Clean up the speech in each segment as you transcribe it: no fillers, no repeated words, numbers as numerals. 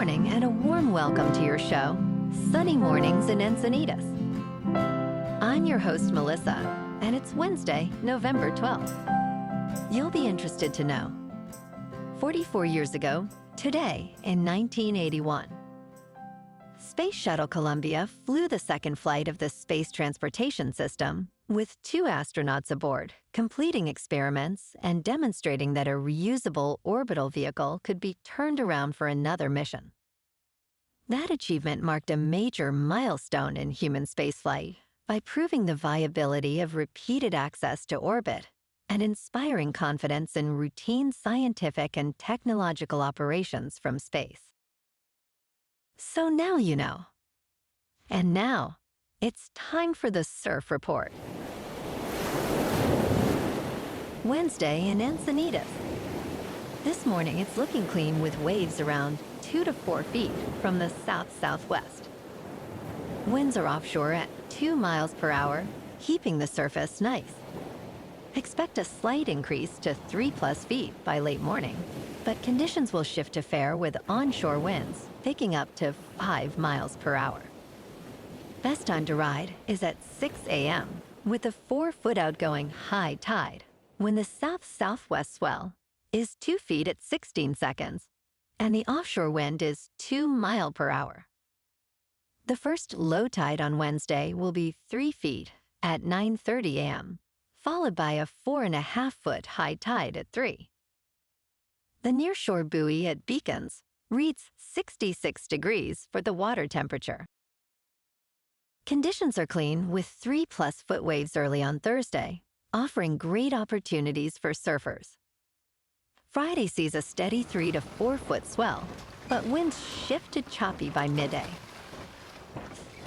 morning and a warm welcome to your show, Sunny Mornings in Encinitas. I'm your host, Melissa, and it's Wednesday, November 12th. You'll be interested to know. 44 years ago, today in 1981, Space Shuttle Columbia flew the second flight of the Space Transportation System with 2 astronauts aboard, completing experiments and demonstrating that a reusable orbital vehicle could be turned around for another mission. That achievement marked a major milestone in human spaceflight by proving the viability of repeated access to orbit and inspiring confidence in routine scientific and technological operations from space. So now you know. And now, it's time for the Surf Report. Wednesday in Encinitas. This morning it's looking clean with waves around 2 to 4 feet from the south-southwest. Winds are offshore at 2 miles per hour, keeping the surface nice. Expect a slight increase to 3+ feet by late morning, but conditions will shift to fair with onshore winds picking up to 5 miles per hour. Best time to ride is at 6 a.m. with a 4-foot outgoing high tide, when the south-southwest swell is 2 feet at 16 seconds, and the offshore wind is 2 miles per hour. The first low tide on Wednesday will be 3 feet at 9:30 a.m., followed by a 4.5-foot high tide at 3. The nearshore buoy at Beacons reads 66 degrees for the water temperature. Conditions are clean with 3+ foot waves early on Thursday, offering great opportunities for surfers. Friday sees a steady 3 to 4 foot swell, but winds shift to choppy by midday.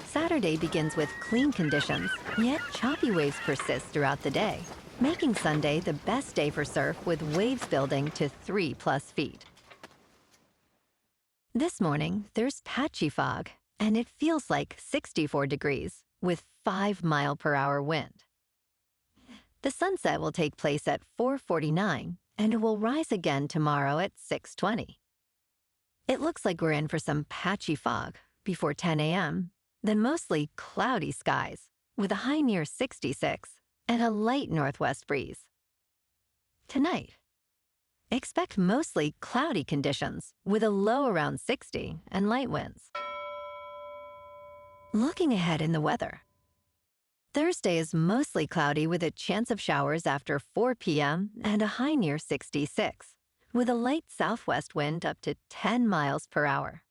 Saturday begins with clean conditions, yet choppy waves persist throughout the day, making Sunday the best day for surf with waves building to 3+ feet. This morning, there's patchy fog, and it feels like 64 degrees with 5 mile per hour wind. The sunset will take place at 4:49, and it will rise again tomorrow at 6:20. It looks like we're in for some patchy fog before 10 a.m., then mostly cloudy skies with a high near 66 and a light northwest breeze. Tonight, expect mostly cloudy conditions with a low around 60 and light winds. Looking ahead in the weather. Thursday is mostly cloudy with a chance of showers after 4 p.m. and a high near 66, with a light southwest wind up to 10 miles per hour.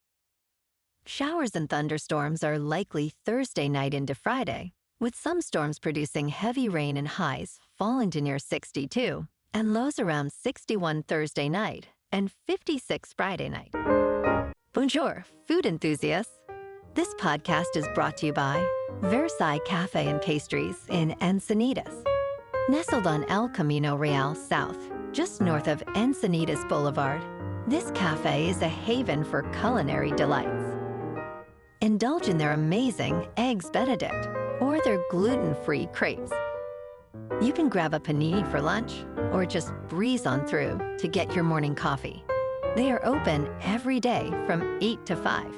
Showers and thunderstorms are likely Thursday night into Friday, with some storms producing heavy rain and highs falling to near 62 and lows around 61 Thursday night and 56 Friday night. Bonjour, food enthusiasts. This podcast is brought to you by Versailles Cafe and Pastries in Encinitas. Nestled on El Camino Real South, just north of Encinitas Boulevard, this cafe is a haven for culinary delights. Indulge in their amazing Eggs Benedict or their gluten-free crepes. You can grab a panini for lunch or just breeze on through to get your morning coffee. They are open every day from 8 to 5.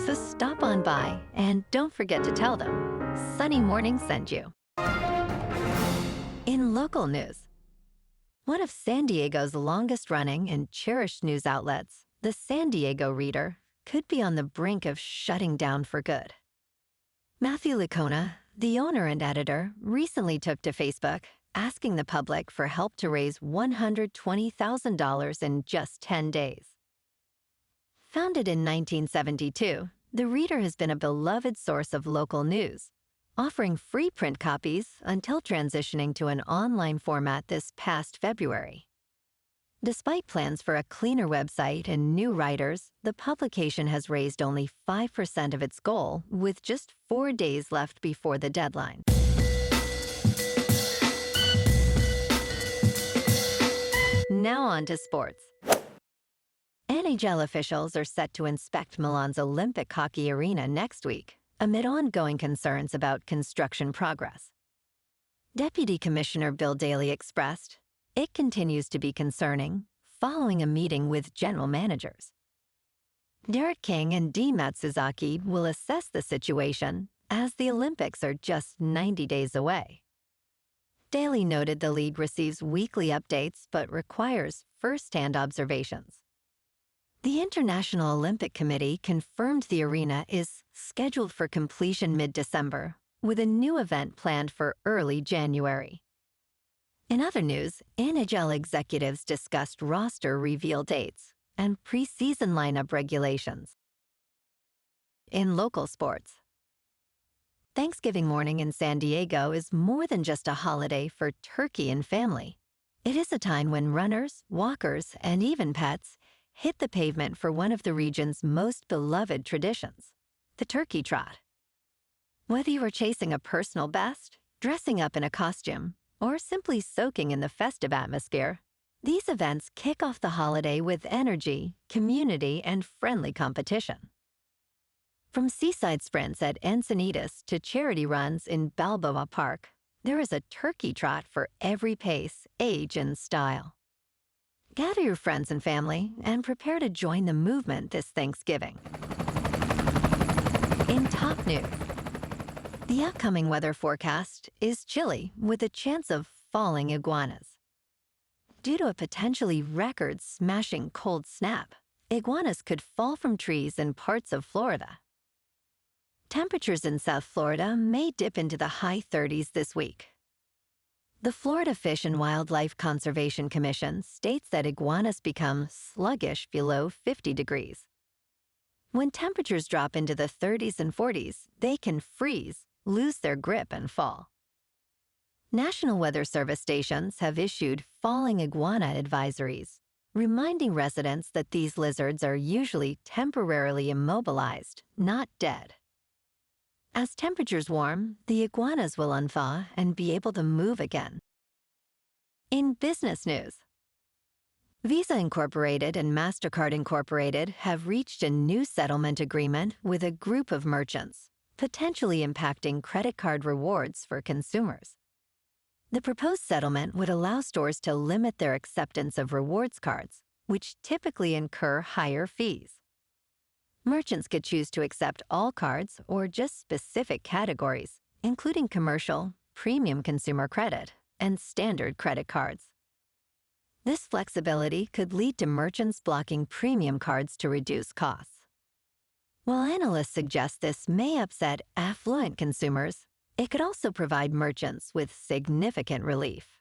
So stop on by and don't forget to tell them Sunny Morning sent you. In local news, one of San Diego's longest-running and cherished news outlets, the San Diego Reader, could be on the brink of shutting down for good. Matthew Licona, the owner and editor, recently took to Facebook asking the public for help to raise $120,000 in just 10 days. Founded in 1972, the Reader has been a beloved source of local news, offering free print copies until transitioning to an online format this past February. Despite plans for a cleaner website and new writers, the publication has raised only 5% of its goal, with just 4 days left before the deadline. Now on to sports. NHL officials are set to inspect Milan's Olympic hockey arena next week, amid ongoing concerns about construction progress. Deputy Commissioner Bill Daley expressed, "It continues to be concerning," following a meeting with general managers. Derek King and D. Matsuzaki will assess the situation as the Olympics are just 90 days away. Daily noted the league receives weekly updates but requires first-hand observations. The International Olympic Committee confirmed the arena is scheduled for completion mid-December, with a new event planned for early January. In other news, NHL executives discussed roster reveal dates and preseason lineup regulations. In local sports, Thanksgiving morning in San Diego is more than just a holiday for turkey and family. It is a time when runners, walkers, and even pets hit the pavement for one of the region's most beloved traditions, the turkey trot. Whether you are chasing a personal best, dressing up in a costume, or simply soaking in the festive atmosphere, these events kick off the holiday with energy, community, and friendly competition. From seaside sprints at Encinitas to charity runs in Balboa Park, there is a turkey trot for every pace, age, and style. Gather your friends and family and prepare to join the movement this Thanksgiving. In top news, the upcoming weather forecast is chilly with a chance of falling iguanas. Due to a potentially record-smashing cold snap, iguanas could fall from trees in parts of Florida. Temperatures in South Florida may dip into the high 30s this week. The Florida Fish and Wildlife Conservation Commission states that iguanas become sluggish below 50 degrees. When temperatures drop into the 30s and 40s, they can freeze, lose their grip, and fall. National Weather Service stations have issued falling iguana advisories, reminding residents that these lizards are usually temporarily immobilized, not dead. As temperatures warm, the iguanas will unthaw and be able to move again. In business news, Visa Incorporated and Mastercard Incorporated have reached a new settlement agreement with a group of merchants, potentially impacting credit card rewards for consumers. The proposed settlement would allow stores to limit their acceptance of rewards cards, which typically incur higher fees. Merchants could choose to accept all cards or just specific categories, including commercial, premium consumer credit, and standard credit cards. This flexibility could lead to merchants blocking premium cards to reduce costs. While analysts suggest this may upset affluent consumers, it could also provide merchants with significant relief.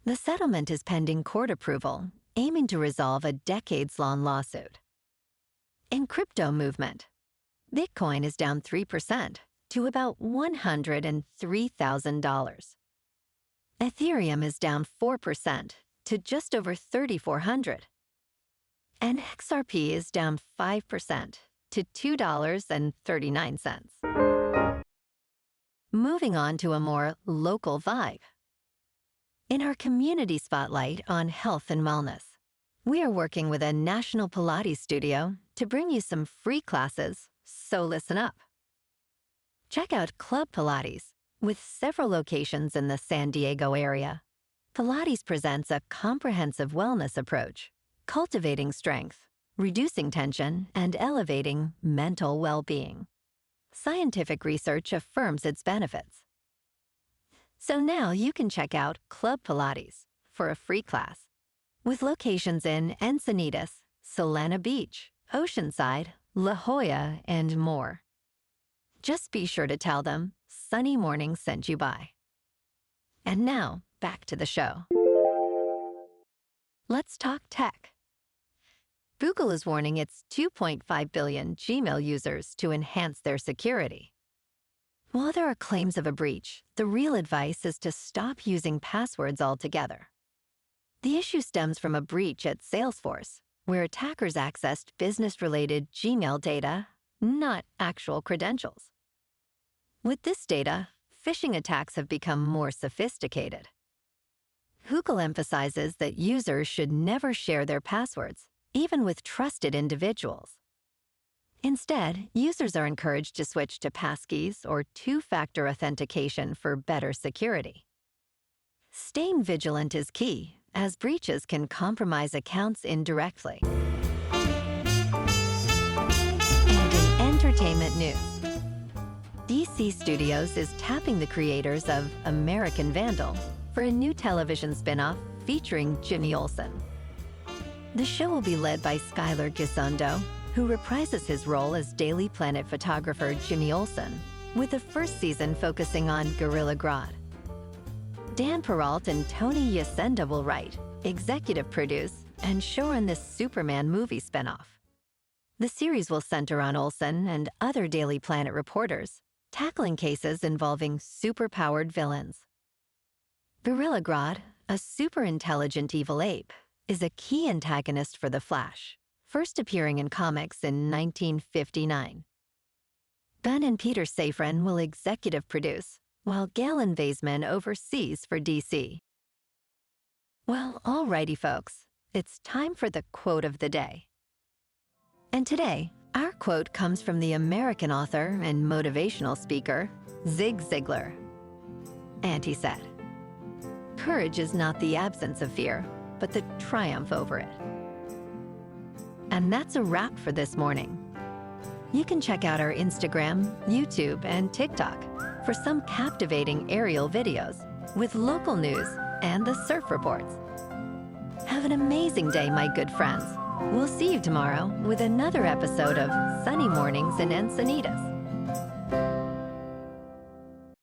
The settlement is pending court approval, aiming to resolve a decades-long lawsuit. In crypto movement, Bitcoin is down 3% to about $103,000. Ethereum is down 4% to just over $3,400. And XRP is down 5% to $2.39. Moving on to a more local vibe. In our community spotlight on health and wellness, we are working with a national Pilates studio to bring you some free classes, so listen up. Check out Club Pilates, with several locations in the San Diego area. Pilates presents a comprehensive wellness approach, cultivating strength, reducing tension, and elevating mental well-being. Scientific research affirms its benefits. So now you can check out Club Pilates for a free class, with locations in Encinitas, Solana Beach, Oceanside, La Jolla, and more. Just be sure to tell them Sunny Morning sent you by. And now, back to the show. Let's talk tech. Google is warning its 2.5 billion Gmail users to enhance their security. While there are claims of a breach, the real advice is to stop using passwords altogether. The issue stems from a breach at Salesforce, where attackers accessed business-related Gmail data, not actual credentials. With this data, phishing attacks have become more sophisticated. Google emphasizes that users should never share their passwords, even with trusted individuals. Instead, users are encouraged to switch to passkeys or two-factor authentication for better security. Staying vigilant is key, as breaches can compromise accounts indirectly. news. DC Studios is tapping the creators of American Vandal for a new television spin-off featuring Jimmy Olsen. The show will be led by Skylar Gisondo, who reprises his role as Daily Planet photographer Jimmy Olsen, with the first season focusing on Gorilla Grodd. Dan Peralt and Tony Yacenda will write, executive produce, and showrun this Superman movie spinoff. The series will center on Olsen and other Daily Planet reporters, tackling cases involving superpowered villains. Gorilla Grodd, a super-intelligent evil ape, is a key antagonist for The Flash, first appearing in comics in 1959. Ben and Peter Safran will executive produce, while Galen Vaisman oversees for DC. Well, alrighty folks, it's time for the quote of the day. And today, our quote comes from the American author and motivational speaker, Zig Ziglar. And he said, "Courage is not the absence of fear, but the triumph over it." And that's a wrap for this morning. You can check out our Instagram, YouTube, and TikTok for some captivating aerial videos with local news and the surf reports. Have an amazing day, my good friends. We'll see you tomorrow with another episode of Sunny Mornings in Encinitas.